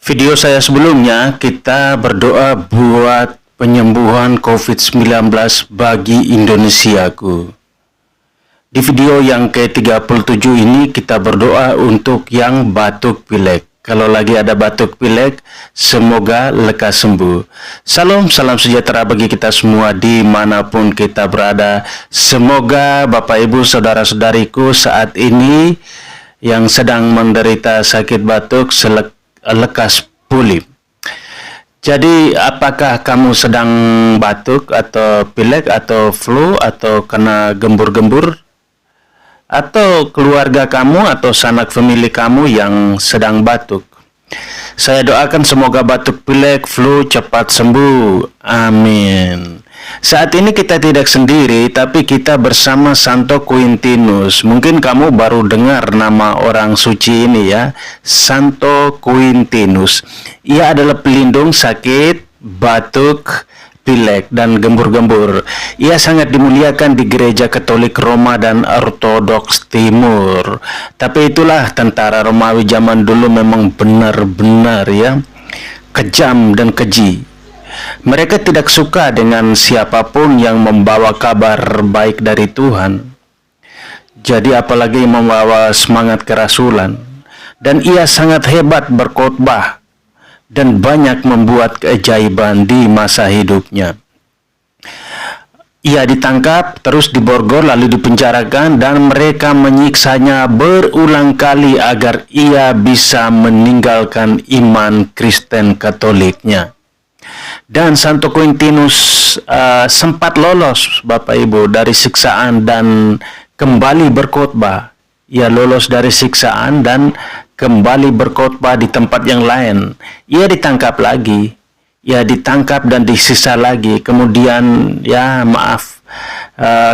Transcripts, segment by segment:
Video saya sebelumnya kita berdoa buat penyembuhan COVID-19 bagi Indonesiaku. Di video yang ke-37 ini kita berdoa untuk yang batuk pilek. Kalau lagi ada batuk pilek, semoga lekas sembuh. Salam sejahtera bagi kita semua dimanapun kita berada. Semoga Bapak Ibu Saudara-saudariku saat ini yang sedang menderita sakit batuk lekas pulih. Jadi apakah kamu sedang batuk atau pilek atau flu atau kena gembur-gembur? Atau keluarga kamu atau sanak famili kamu yang sedang batuk? Saya doakan semoga batuk pilek flu cepat sembuh. Amin. Saat ini kita tidak sendiri, tapi kita bersama Santo Quintinus. Mungkin kamu baru dengar nama orang suci ini ya, Santo Quintinus. Ia adalah pelindung sakit batuk, pilek, dan gembur-gembur. Ia sangat dimuliakan di gereja Katolik Roma dan Ortodoks Timur. Tapi itulah tentara Romawi zaman dulu memang benar-benar ya kejam dan keji. Mereka tidak suka dengan siapapun yang membawa kabar baik dari Tuhan. Jadi apalagi membawa semangat kerasulan. Dan ia sangat hebat berkhotbah dan banyak membuat keajaiban di masa hidupnya. Ia ditangkap, terus diborgol, lalu dipenjarakan, dan mereka menyiksanya berulang kali agar ia bisa meninggalkan iman Kristen Katoliknya. Dan Santo Quintinus sempat lolos, Bapak Ibu, dari siksaan dan kembali berkhotbah. Ia lolos dari siksaan dan kembali berkhotbah di tempat yang lain. Ia ditangkap lagi, ia ditangkap dan disiksa lagi. Kemudian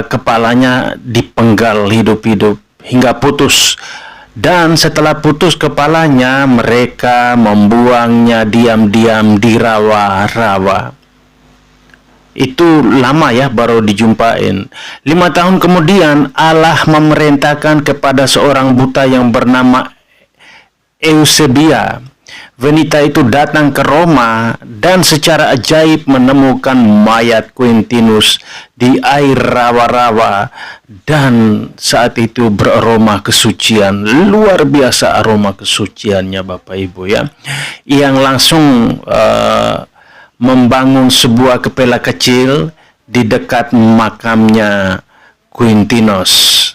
kepalanya dipenggal hidup-hidup hingga putus. Dan setelah putus kepalanya, mereka membuangnya diam-diam di rawa-rawa. Itu lama ya baru dijumpain. 5 tahun kemudian Allah memerintahkan kepada seorang buta yang bernama Eusebia. Wanita itu datang ke Roma dan secara ajaib menemukan mayat Quintinus di air rawa-rawa, dan saat itu beraroma kesucian. Luar biasa aroma kesuciannya, Bapak Ibu ya. Yang langsung membangun sebuah kapela kecil di dekat makamnya Quintinus.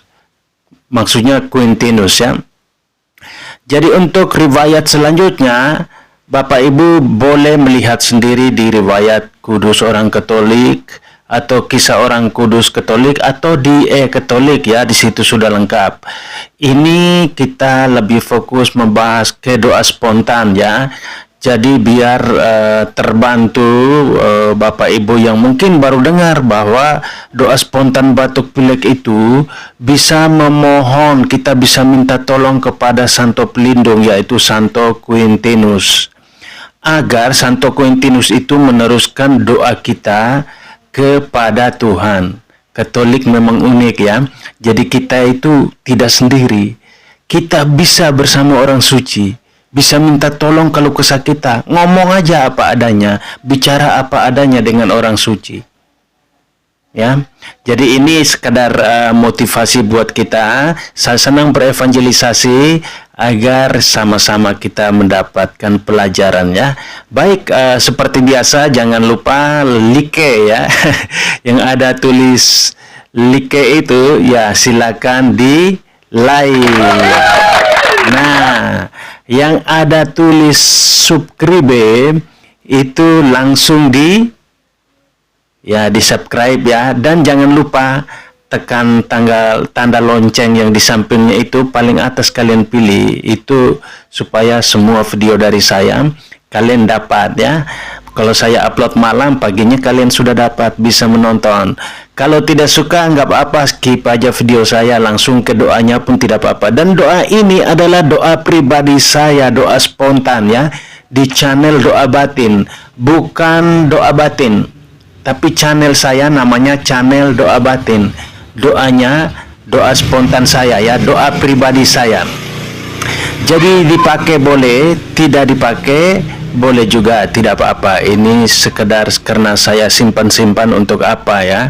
Maksudnya Quintinus ya. Jadi untuk riwayat selanjutnya, Bapak Ibu boleh melihat sendiri di riwayat Kudus Orang Katolik atau Kisah Orang Kudus Katolik atau di Katolik ya, di situ sudah lengkap. Ini kita lebih fokus membahas ke doa spontan ya. Jadi biar terbantu Bapak Ibu yang mungkin baru dengar bahwa doa spontan batuk pilek itu bisa memohon, kita bisa minta tolong kepada Santo Pelindung yaitu Santo Quintinus. Agar Santo Quintinus itu meneruskan doa kita kepada Tuhan. Katolik memang unik ya. Jadi kita itu tidak sendiri. Kita bisa bersama orang suci. Bisa minta tolong kalau kesakitan, ngomong aja apa adanya, bicara apa adanya dengan orang suci. Ya, jadi ini sekadar motivasi buat kita. Saya senang berevangelisasi agar sama-sama kita mendapatkan pelajaran ya. Baik, seperti biasa jangan lupa like ya. Yang ada tulis like itu ya silakan di like. Nah, yang ada tulis subscribe itu langsung di subscribe ya, dan jangan lupa tekan tanda lonceng yang di sampingnya itu paling atas, kalian pilih itu supaya semua video dari saya kalian dapat ya. Kalau saya upload malam, paginya kalian sudah dapat bisa menonton. Kalau tidak suka nggak apa-apa, skip aja video saya, langsung ke doanya pun tidak apa-apa. Dan doa ini adalah doa pribadi saya, doa spontan ya, di channel Doa Batin, bukan Doa Batin, tapi channel saya namanya channel Doa Batin. Doanya doa spontan saya ya, doa pribadi saya. Jadi dipakai boleh, tidak dipakai boleh juga, tidak apa-apa. Ini sekedar karena saya simpan-simpan untuk apa ya.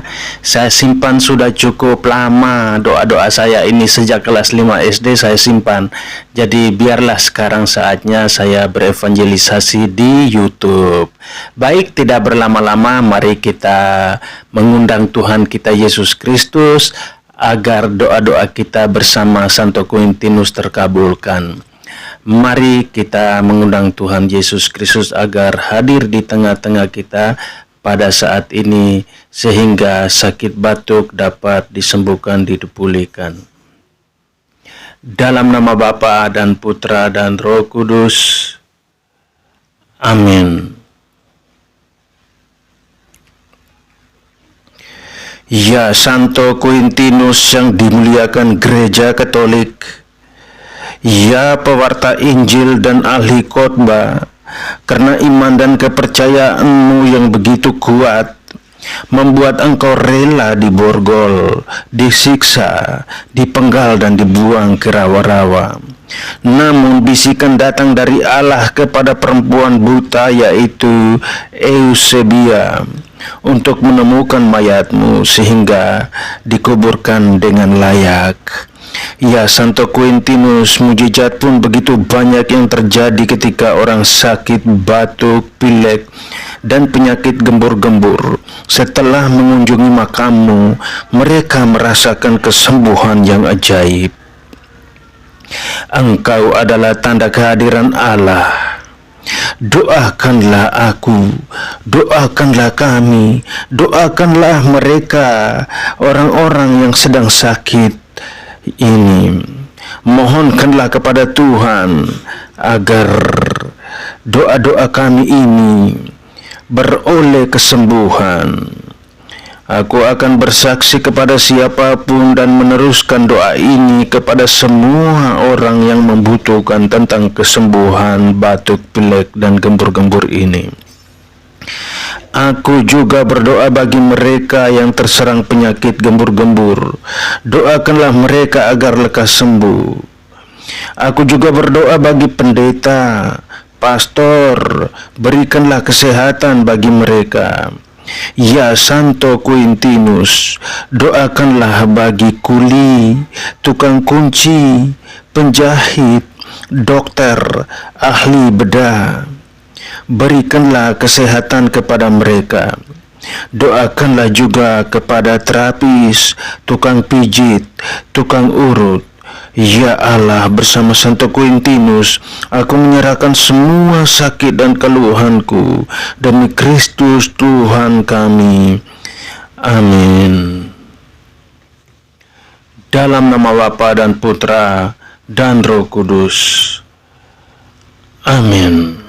Saya simpan sudah cukup lama doa-doa saya ini sejak kelas 5 SD saya simpan. Jadi biarlah sekarang saatnya saya berevangelisasi di YouTube. Baik, tidak berlama-lama, mari kita mengundang Tuhan kita Yesus Kristus agar doa-doa kita bersama Santo Quintinus terkabulkan. Mari kita mengundang Tuhan Yesus Kristus agar hadir di tengah-tengah kita pada saat ini sehingga sakit batuk dapat disembuhkan, dipulihkan. Dalam nama Bapa dan Putra dan Roh Kudus. Amin. Ya Santo Quintinus yang dimuliakan Gereja Katolik, ya pewarta Injil dan ahli khotbah, karena iman dan kepercayaanmu yang begitu kuat membuat engkau rela diborgol, disiksa, dipenggal dan dibuang ke rawa-rawa. Namun bisikan datang dari Allah kepada perempuan buta yaitu Eusebia untuk menemukan mayatmu sehingga dikuburkan dengan layak. Ya Santo Quintinus, mujizat pun begitu banyak yang terjadi ketika orang sakit batuk, pilek, dan penyakit gembur-gembur. Setelah mengunjungi makammu, mereka merasakan kesembuhan yang ajaib. Engkau adalah tanda kehadiran Allah. Doakanlah aku, doakanlah kami, doakanlah mereka, orang-orang yang sedang sakit ini. Mohonkanlah kepada Tuhan agar doa-doa kami ini beroleh kesembuhan. Aku akan bersaksi kepada siapapun dan meneruskan doa ini kepada semua orang yang membutuhkan tentang kesembuhan batuk, pilek, dan gembur-gembur ini. Aku juga berdoa bagi mereka yang terserang penyakit gembur-gembur. Doakanlah mereka agar lekas sembuh. Aku juga berdoa bagi pendeta, pastor, berikanlah kesehatan bagi mereka. Ya Santo Quintinus, doakanlah bagi kuli, tukang kunci, penjahit, dokter, ahli bedah. Berikanlah kesehatan kepada mereka. Doakanlah juga kepada terapis, tukang pijit, tukang urut. Ya Allah, bersama Santo Quintinus, aku menyerahkan semua sakit dan keluhanku demi Kristus Tuhan kami. Amin. Dalam nama Bapa dan Putra dan Roh Kudus. Amin.